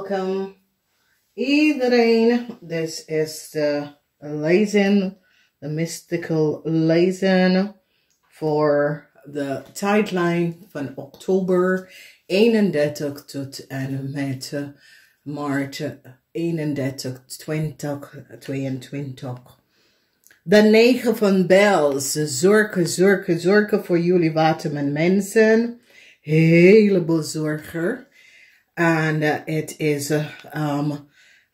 welcome iedereen. This is the lezing, the mystical lezing voor de tijdlijn van oktober 31 tot en met maart 31, 2022. De 9 van Bels, zorgen voor jullie waterman heleboel zorgen. En het is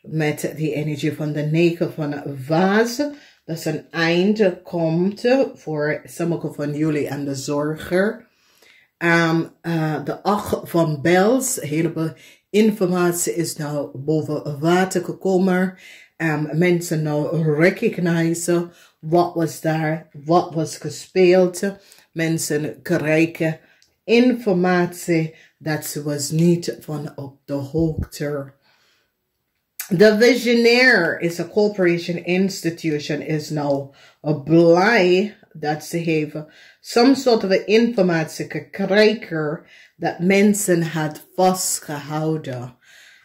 met die energie van de 9 van Vaas, dat een einde komt voor sommige van jullie aan de zorgen. De 8 van Bels, heleboel informatie is nou boven water gekomen. Mensen nou recognizen wat was daar, wat was gespeeld. Mensen krijgen informatie dat ze was niet van op de hoogte. De visionair is een corporation institution is nou blij dat ze hebben some soort of informatie gekregen dat mensen had vastgehouden.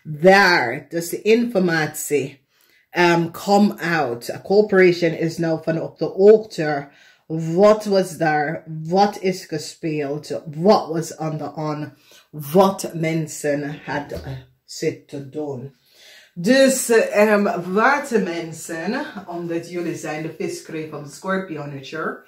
Daar, dus de informatie come out. A corporation is nou van op de hoogte. Wat was daar? Wat is gespeeld? Wat was aan de aan? Wat mensen hadden zitten doen. Dus watermensen, omdat jullie zijn de viskreeft van de schorpioenetje.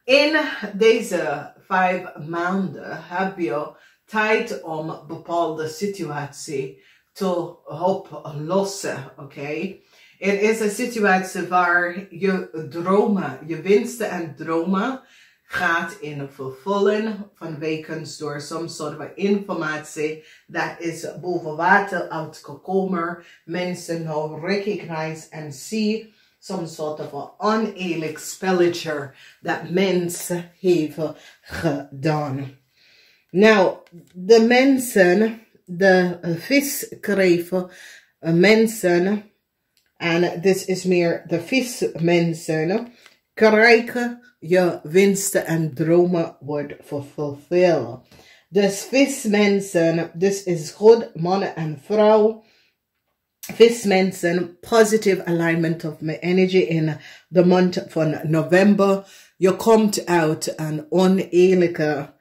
In deze 5 maanden heb je tijd om bepaalde situatie te oplossen, oké? Het is een situatie waar je dromen, je wensen en dromen gaat in vervullen vanwege door some soort van informatie dat is boven water uitgekomen. Mensen nou recognize en see some soort of oneerlijk spelletje dat mensen hebben gedaan. Nou, de mensen, de viskreeft mensen, en dit is meer de vismensen, krijgen je wensen en dromen wordt vervuld. Dus vismensen, dit is goed, mannen en vrouw. Vismensen, positive alignment of my energy in the month van november. Je komt uit een oneerlijke,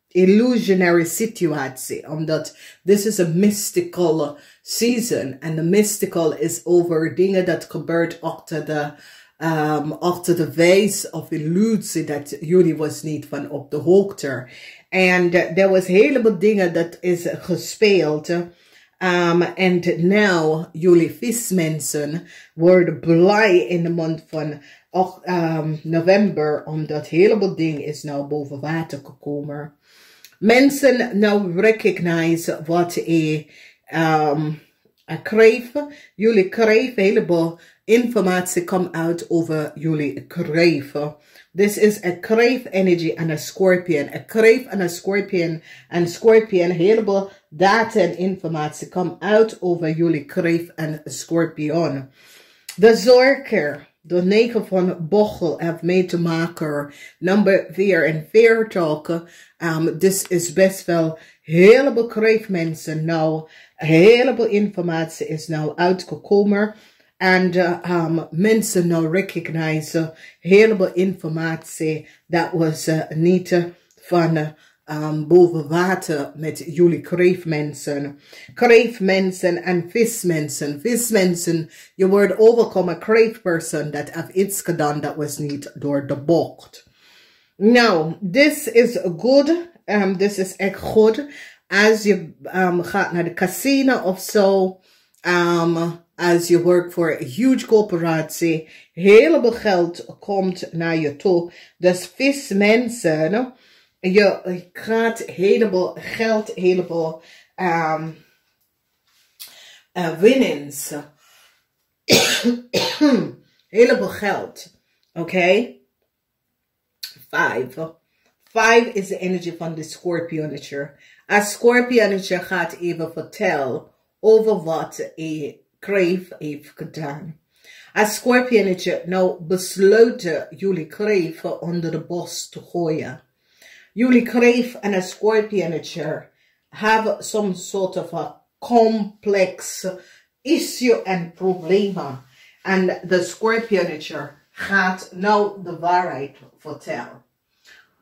illusionary situatie, omdat this is a mystical season and the mystical is over dingen dat gebeurt achter de wijs of illusie dat jullie was niet van op de hoogte. En er was heleboel dingen dat is gespeeld. And now jullie vismensen worden blij in de maand van november, omdat heleboel dingen is nou boven water gekomen. Mensen nou recognize wat kreeft. Jullie kreeft, heleboel informatie komt uit over jullie kreeft. This is a kreeft energy and a scorpion. A kreeft and a scorpion, heleboel data en informatie komt uit over jullie kreeft en scorpion. De zorger. De 9 van Bochel heeft mee te maken. Nummer 44. Dit is best wel heleboel kreeftmensen nou. Heleboel informatie is nou uitgekomen. En mensen nou recognize heleboel informatie dat was niet van boven water met jullie kreeftmensen. Kreeftmensen en vismensen. Vismensen, je wordt overkomen kreeftperson dat heeft iets gedaan dat was niet door de bocht. Nou, this is good. This is echt goed. Als je gaat naar de casino of zo. Als je werkt voor een huge corporatie. Heleboel geld komt naar je toe. Dus vismensen. Je krijgt heleboel geld, heleboel winnings. Heleboel geld. Oké? 5. 5 is de energie van de schorpioenetje. Een schorpioenetje gaat even vertellen over wat een kreeft heeft gedaan. Een schorpioenetje nou besloten jullie kreeft onder de bos te gooien. Jullie kreeft en een schorpioenetje have some sort of a complex issue en problemen. En de Scorpionature gaat nou de waarheid vertellen.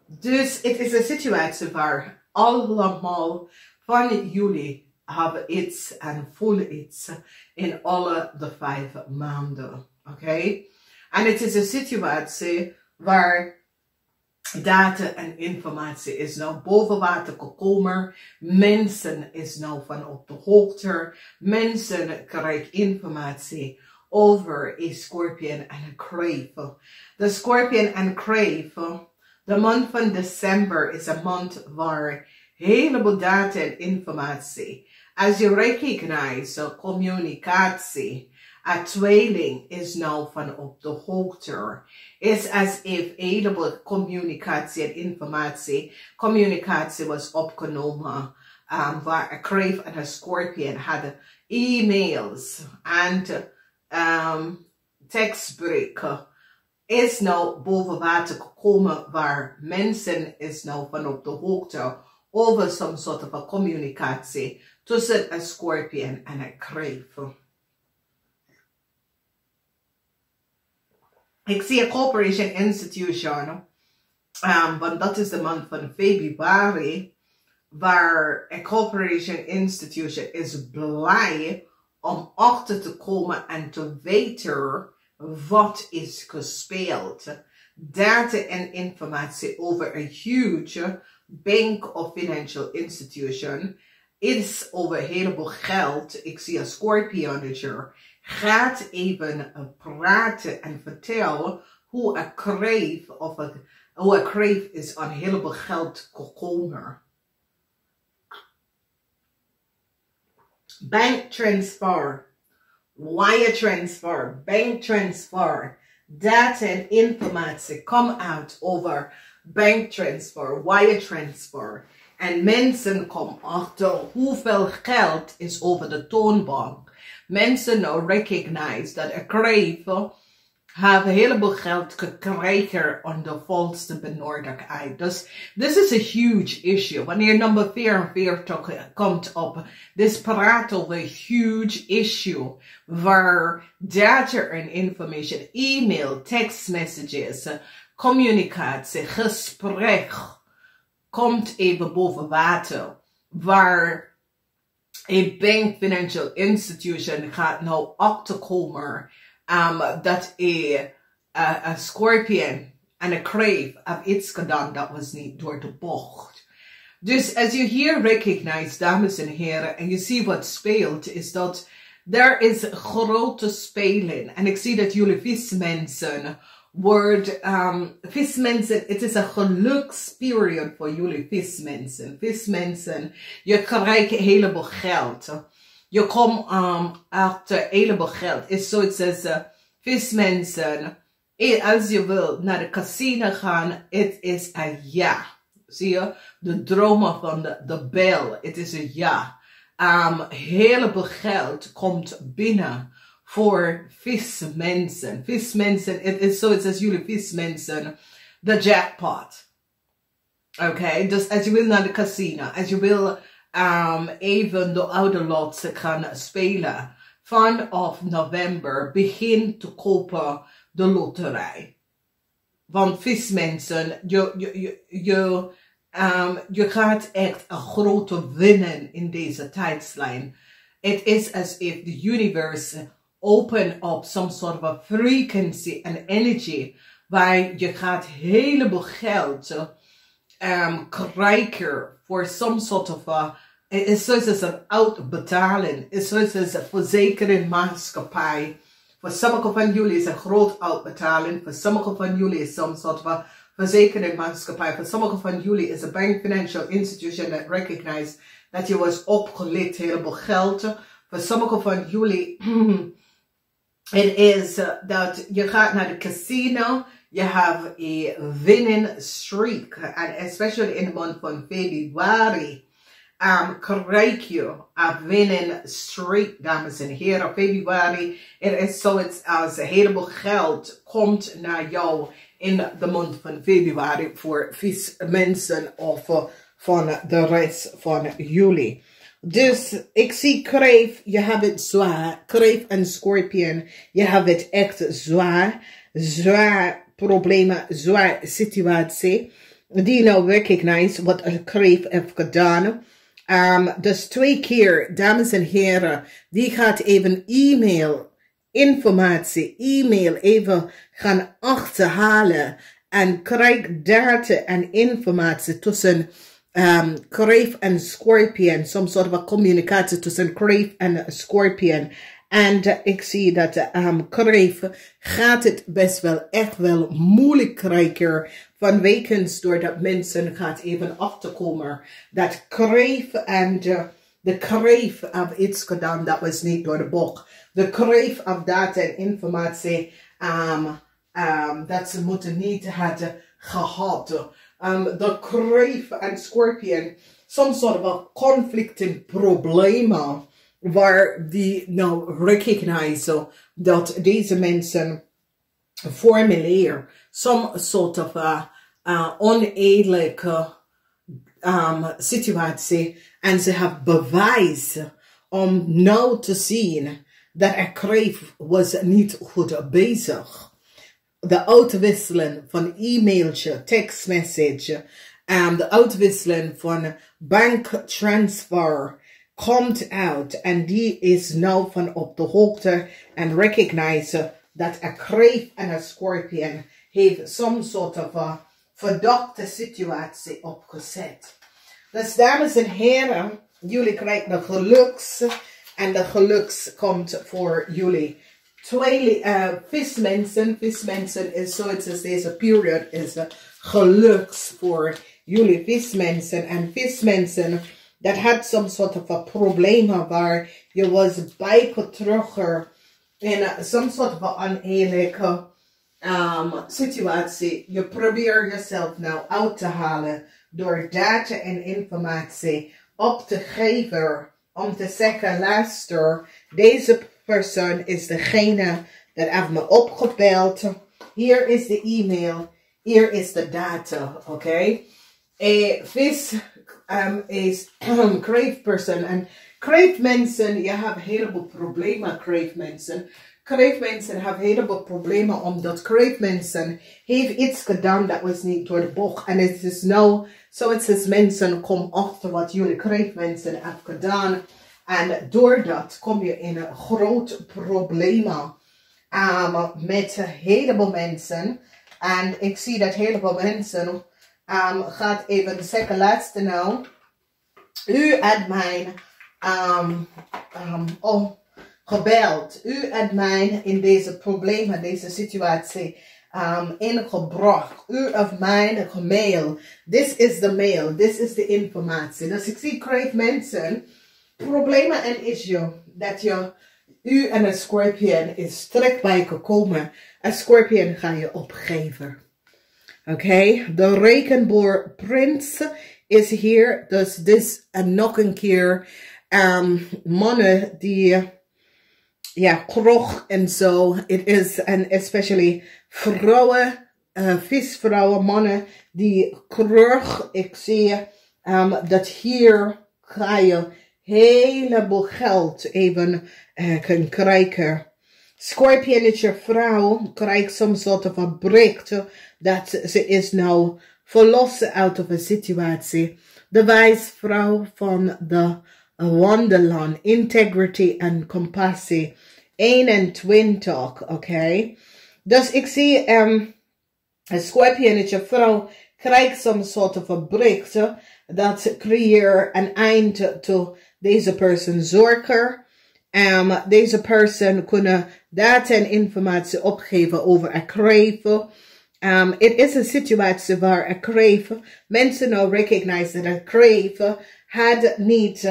Dus het is een situatie waar allemaal van jullie hebben iets en voelen iets in alle de 5 maanden. Oké? En het is een situatie waar data en informatie is nou boven water gekomen. Mensen is nou van op de hoogte. Mensen krijgen informatie over een Scorpion en een Kreeft. De Scorpion en Kreeft, de maand van december is een maand waar heleboel data en informatie. Als je recognize communicatie, een tweeling is nou van op de hoogte. Is as if heleboel communicatie en informatie, communicatie was opgenomen, waar een Kreeft en een Scorpion hadden e-mails en tekstbrieven. Is nou boven water gekomen waar mensen is nou van op de hoogte over some soort van communicatie tussen een Scorpion en een Kreeft. Ik zie een corporation institution, want dat is de maand van februari, waar een corporation institution is blij om achter te komen en te weten wat is gespeeld. Data en informatie over een huge bank of financial institution is over een heleboel geld. Ik zie een Scorpionature. Gaat even praten en vertellen hoe een Kreeft is aan heleboel geld gekomen. Bank transfer, wire transfer, bank transfer, data en informatie come out over bank transfer, wire transfer. En mensen komen achter hoeveel geld is over de toonbank. Mensen nou recognize dat een Kreeft have een heleboel geld gekregen aan de volste benodigdheid. Dus this is a huge issue. Wanneer nummer 44 komt op, this praat over een huge issue waar data en information, e-mail, text messages, communicatie, gesprek komt even boven water. Waar een bank financial institution gaat nou achterkomen dat een Scorpion en een Kreeft hebben iets gedaan dat was niet door de bocht. Dus als je hier recognize, dames en heren, en je ziet wat speelt, is dat er is grote speling. En ik zie dat jullie vismensen vismensen, het is een geluksperiod voor jullie vismensen. Vismensen, je krijgt een heleboel geld. Je komt achter een heleboel geld. Is zoiets als vismensen, als je wil naar de casino gaan, het is een ja. Zie je? De dromen van de bel, het is een ja. Heleboel geld komt binnen voor vismensen. Vismensen, het is zoiets als jullie vismensen, de jackpot. Oké, dus als je wil naar de casino, als je wil even de oude lots gaan spelen, vanaf november begin te kopen de loterij. Want vismensen, je gaat echt een grote winnen in deze tijdslijn. Het is as if the universe open up some sort of frequency and energy waar je gaat heleboel geld krijgen voor some sort of het is zoals een uitbetaling, het is zoals een verzekeringsmaatschappij. Voor sommige van jullie is een groot uitbetaling, voor sommige van jullie is some sort of verzekeringsmaatschappij, voor sommige van jullie is een bank financial institution that recognize dat je was opgelicht heleboel geld. Voor sommige van jullie het is dat je gaat naar de casino, je hebt een winning streak. En especially in de maand van februari krijg je een winning streak, dames en heren. Februari, het is zoiets als een heleboel geld komt naar jou in de maand van februari voor vismensen of van de rest van jullie. Dus ik zie kreeft, je hebt het zwaar. Kreeft en schorpioen, je hebt het echt zwaar. Zwaar problemen, zwaar situatie. Die nou recognize wat een kreeft heeft gedaan. Dus 2 keer, dames en heren, die gaat even informatie, e-mail even gaan achterhalen. En krijgt data en informatie tussen kreeft en schorpioen. Some sort of a communicatie tussen kreeft en schorpioen. En ik zie dat kreeft gaat het best wel echt wel moeilijk krijgen. Vanwege doordat mensen gaat even af te komen. Dat kreeft en de kreeft of iets gedaan dat was niet door de boek. De kreeft of data en informatie dat ze moeten niet hadden gehad. De kreeft en schorpioen, some sort of a conflicting problemen. Waar die nou recognize dat deze mensen formuleren some sort of oneerlijke situatie. En ze hebben bewijs om nou te zien dat er kreeft was niet goed bezig. De uitwisseling van e-mailtje, tekstmessage, de uitwisseling van banktransfer komt uit. En die is nou van op de hoogte en recognize dat een kreeft en een schorpioen heeft some sort of a verdachte situatie opgezet. Dus dames en heren, jullie krijgen de geluks. En de geluks komt voor jullie. 2 vismensen. Vismensen is zoiets als deze period is geluks voor jullie vismensen. En vismensen, dat had some sort of a probleem waar je was bijgetrokken in some sort of a oneerlijke situatie. Je probeert jezelf nou uit te halen door data en informatie op te geven. Om te zeggen, luister, deze persoon is degene dat heeft me opgebeld. Hier is de e-mail. Hier is de data, oké? Vis is kreeft person. En kreeft mensen, je hebt een heleboel problemen, kreeft mensen. Kreeft mensen hebben een heleboel problemen omdat kreeft mensen heeft iets gedaan dat was niet door de boek. En het is nou, zoals als mensen komen achter wat jullie kreeft mensen hebben gedaan. En doordat kom je in een groot probleem met een heleboel mensen. En ik zie dat een heleboel mensen gaat even zeggen, laatste nou. U had mij gebeld. U had mij in deze problemen, deze situatie ingebracht. U heeft mij gemaild. This is the mail. This is de informatie. Dus ik zie kreeft mensen problemen en issue dat u en een schorpioen is direct bij gekomen. Een schorpioen ga je opgeven. Oké, de regenboogprins is hier. Dus dit nog een keer mannen die krog en zo. Het is en especially vrouwen, visvrouwen, mannen die krog. Ik zie dat hier ga je heleboel geld even kan krijgen. Schorpionetje vrouw krijgt some sort of a break dat ze is nou verlossen uit of een situatie. De wijsvrouw van de wonderland, integrity en compassie. 21, oké. Dus ik zie een schorpionetje vrouw krijgt some sort of a break dat creëert een eind to deze persoon zorgen. Deze persoon kunnen data en informatie opgeven over een kreeft. Het is een situatie waar een kreeft, mensen nou recognize dat een kreeft had niet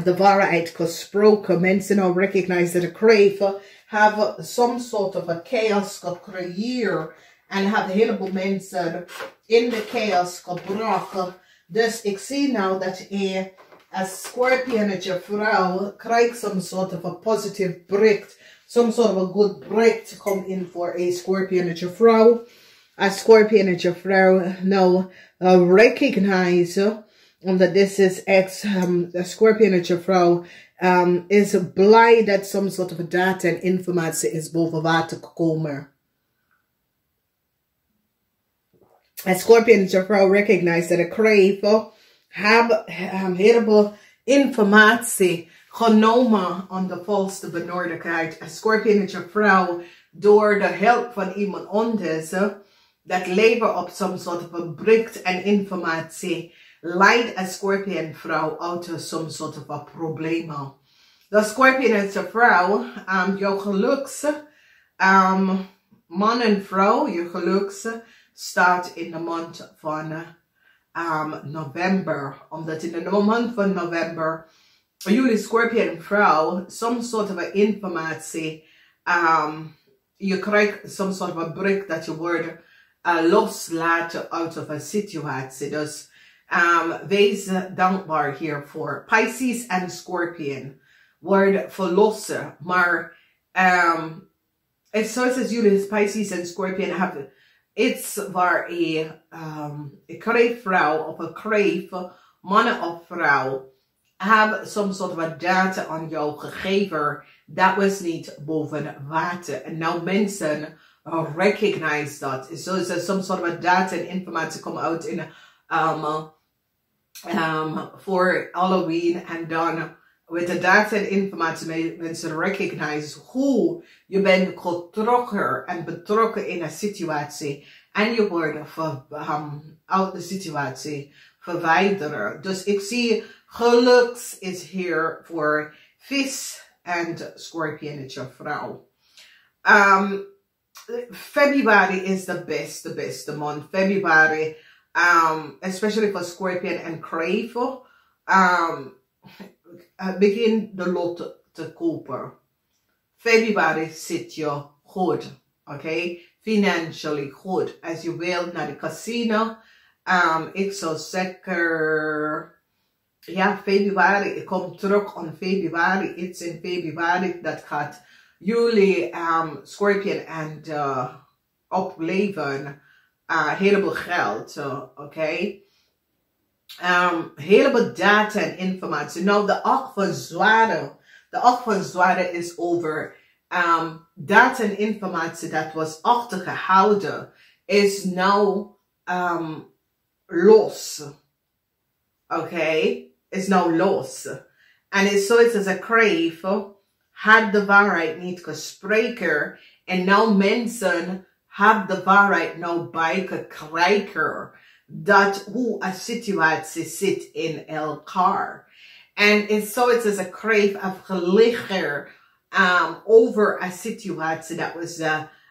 de waarheid gesproken. Mensen nou recognize dat een kreeft hebben some sort of a chaos gecreëerd. En hebben een heleboel mensen in de chaos gebracht. Dus ik zie nou dat een schorpionetje vrouw krijgt some sort of a positive break. Some sort of a good break to come in for a schorpionetje vrouw. A schorpionetje vrouw nou recognize Omdat this is de Scorpion uit je vrouw is blij dat some sort of data en informatie is boven water gekomen. A Scorpion uit je vrouw recognize dat de kreeft hebben heleboel informatie genomen aan de volste benodigdheid. A Scorpion uit je vrouw door de hulp van iemand anders dat leven op some sort of bericht en informatie leidt een Scorpion vrouw uit some sort of problemen. De Scorpion uit je vrouw, jouw geluks, man en vrouw, je geluks staat in de maand van november. Omdat in de maand van november, jullie Scorpion vrouw, some sort of informatie, je krijgt some sort of bericht dat je wordt loslaten uit of een situatie. Dus wees dankbaar hiervoor. Pisces en Scorpion worden verlossen. Maar zoals jullie Pisces en Scorpion hebben iets waar een kreeftvrouw of een kreeft, mannen of vrouw, hebben some sort of data aan jou gegeven. Dat was niet boven water. En nou mensen recognize dat. So there's some sort of data and informatie come out in voor Halloween en dan met de data en informatie mensen recognize hoe je bent getrokken en betrokken in een situatie en je wordt uit de situatie verwijderen. Dus ik zie geluks is hier voor vis en Scorpion uit je vrouw. February is the best month. February, especially for Scorpion and Kreeft, begin de lot te kopen. February zit je goed, okay? Financially goed. Als je wilt naar de casino, ik zou zeker, ja, februari, ik kom terug aan februari, iets in februari, dat gaat jullie Scorpion en opleveren heleboel geld, oké? Heleboel data en informatie. Nou, de 8 van zwaarden. De 8 van zwaarden is over data en informatie dat was achtergehouden. Is nou los. Oké? Is nou los. En is zoiets als een kreeft had de waarheid niet gesproken. En nou mensen hebben de waarheid nou bijgekregen. Dat hoe een situatie zit in elkaar. En is zoiets als een kreeft afgelegd over een situatie dat was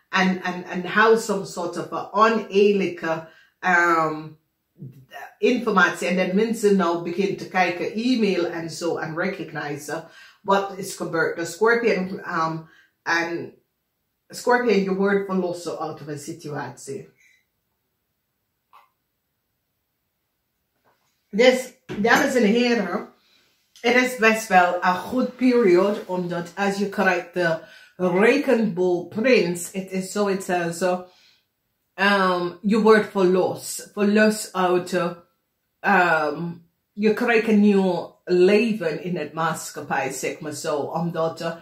and how some sort of oneerlijke informatie. En dan mensen nou beginnen te kijken, e-mail en zo, en recognize wat is gebeurd. De Scorpion en Scorpion, je wordt verlossen uit een situatie. Dus, dames en heren, het is best wel een goed periode, omdat als je krijgt de regenboogprins, het is zoiets als je wordt verlost uit, je krijgt een nieuw leven in het maatschappij, zeg maar zo, omdat het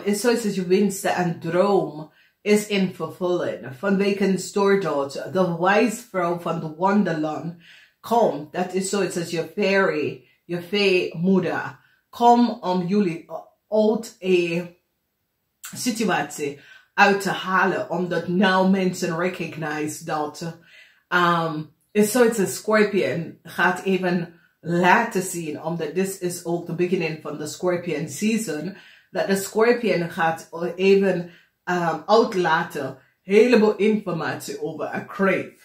is zoiets als je winst en droom is in vervulling. Vanwege stoordood, de wijsvrouw van de Wonderland komt, dat is zoiets als je fairy, je veemoeder, kom om jullie uit een situatie uit te halen, omdat nou mensen recognize dat is zoiets als Scorpion gaat even laten zien, omdat dit is ook de beginning van de Scorpion season, dat de Scorpion gaat even uitlaten heleboel informatie over een kreeft.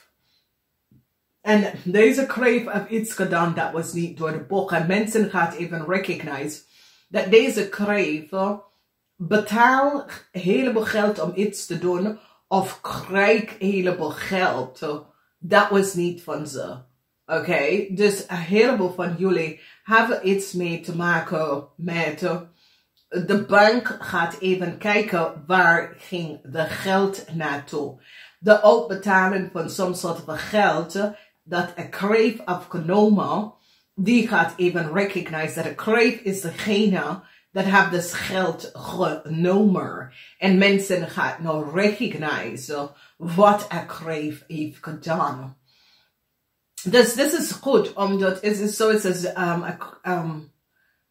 En deze kreeft heeft iets gedaan dat was niet door de boek. En mensen gaan even recognize dat deze kreeft betaalt heleboel geld om iets te doen of krijgt heleboel geld. Dat was niet van ze. Oké? Dus een heleboel van jullie hebben iets mee te maken met de bank gaat even kijken waar ging de geld naartoe. De uitbetaling van some soort van geld dat een kreeft afgenomen die gaat even recognize dat een kreeft is degene dat heeft dus geld genomen. En mensen gaan nou recognize wat een kreeft heeft gedaan. Dus dit is goed, omdat het is zoiets als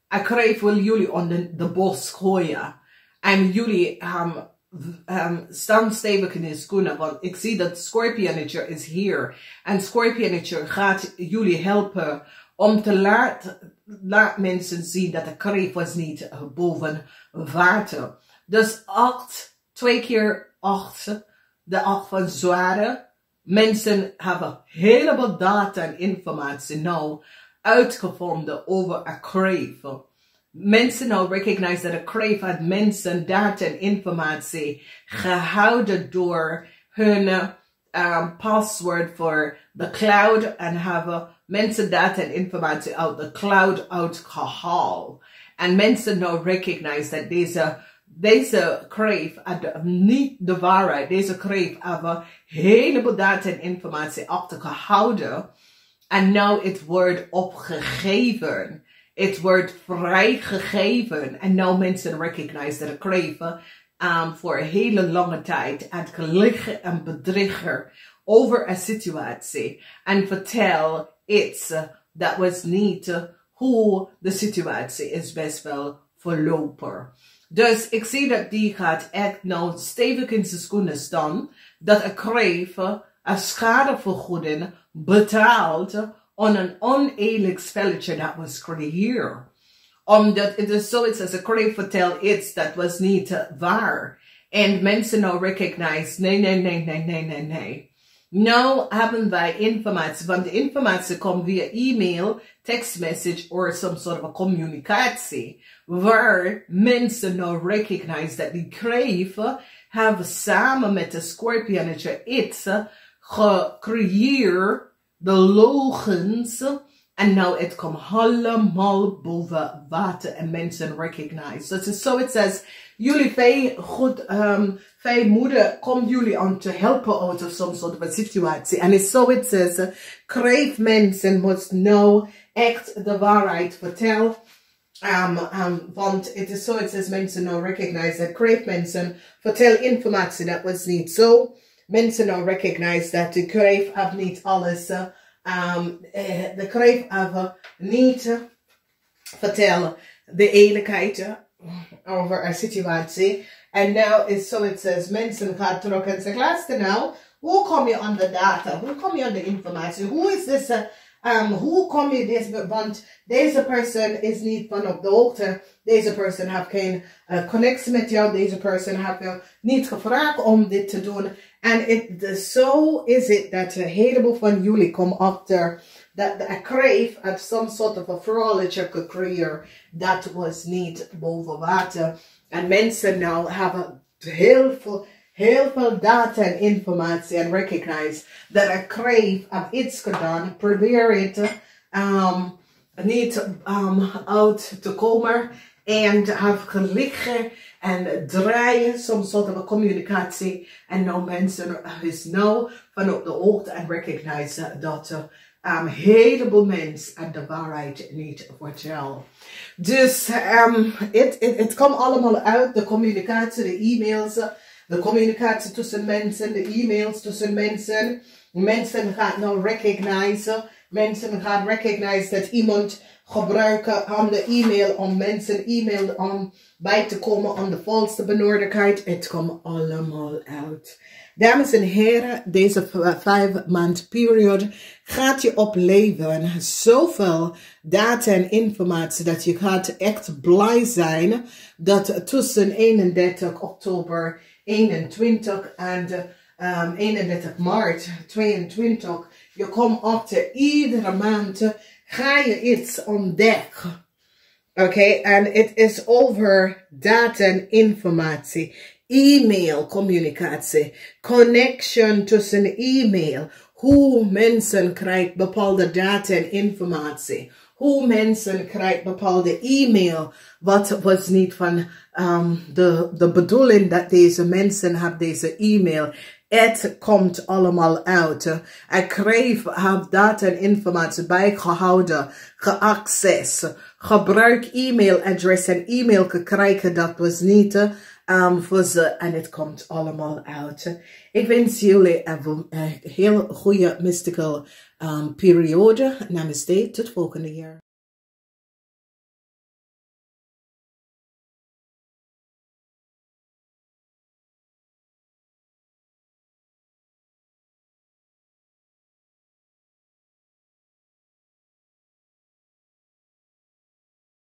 een kreeft wil jullie onder de bos gooien. En jullie staan stevig in de schoenen, want ik zie dat Scorpionetje is hier. En Scorpionetje gaat jullie helpen om te laat mensen zien dat de kreeft was niet boven water. Dus 8, 2 keer 8, de 8 van zware. Mensen hebben een heleboel data en informatie nou uitgevonden over een kreeft. Mensen nou recognize dat een kreeft had mensen data en informatie gehouden door hun password voor de cloud en hebben mensen data en informatie uit de cloud uitgehaald. En mensen nou recognize dat deze kreeft had niet de waarheid. Deze kreeft hebben een heleboel data en informatie achtergehouden. En nou het wordt opgegeven. Het wordt vrijgegeven. En nou mensen recognize dat de kreeft voor een hele lange tijd had gelegen en bedriegen over een situatie. En vertel iets dat was niet hoe de situatie is best wel verlopen. Dus ik zie dat die gaat echt nou stevig in zijn schoenen staan. Dat een kreeft een schadevergoeding betaalt aan een oneerlijk spelletje dat was gecreëerd. Omdat het is zoiets als een kreeft vertelt iets dat was niet waar. En mensen nou recognize, nee. Nou hebben wij informatie, want de informatie komt via e-mail, tekstmessage of some sort of a communicatie. Waar mensen nou recognize dat die kreeft hebben samen met de Scorpionetje iets gecreëerd, de logens. En nou het komt allemaal boven water en mensen recognize. Dat is zoiets als jullie vijf moeder komt jullie aan te helpen uit of some sort of situatie. En het is zoiets als kreeft mensen moet nou echt de waarheid vertellen. Want het is zoiets als mensen nou recognize dat kreeft mensen vertellen informatie dat was niet zo. Mensen nou recognize dat de kreeft heeft niet alles. De kreeft hebben niet vertellen de eerlijkheid over een situatie. En nou is zoiets als mensen gaan terug en zeggen, luister nou, hoe kom je aan de data? Hoe kom je aan de informatie? Hoe is dit? Hoe kom je dit? Want deze persoon is niet van op de hoogte. Deze persoon heeft geen connectie met jou. Deze persoon heeft jou niet gevraagd om dit te doen. En zo is het dat een heleboel van jullie komen achter dat de kreeft had some sort of a frauleetje gecreëerd. Dat was niet boven water. En mensen nou hebben heel veel data en informatie en recognize dat een kreeft heeft iets gedaan. Probeer het niet uit te komen. En heeft gelegen en draaien, some sort of a communicatie. En nou mensen is nou van op de hoogte en recognize dat een heleboel mensen de waarheid niet vertellen. Dus het komt allemaal uit, de communicatie, de e-mails, de communicatie tussen mensen, de e-mails tussen mensen. Mensen gaan nou recognize. Mensen gaan recognize dat iemand gebruiken aan de e-mail om mensen e-mail om bij te komen aan de valse benodigdheid. Het komt allemaal uit. Dames en heren, deze 5 maand periode gaat je opleveren zoveel data en informatie dat je gaat echt blij zijn dat tussen 31 oktober 21 en 31 maart 22 je komt achter iedere maand ga je iets ontdekken. Oké, en het is over data en informatie. E-mail communicatie, connection tussen e-mail, hoe mensen krijgen bepaalde data en informatie, hoe mensen krijgen bepaalde e-mail, wat was niet van de bedoeling dat deze mensen hebben deze e-mail. Het komt allemaal uit. Ik heb data en informatie bijgehouden, geaccess, gebruik e-mailadres en e-mail gekregen, dat was niet voor ze en het komt allemaal uit. Ik wens jullie een heel goede mystical periode. Namaste, tot volgende jaar.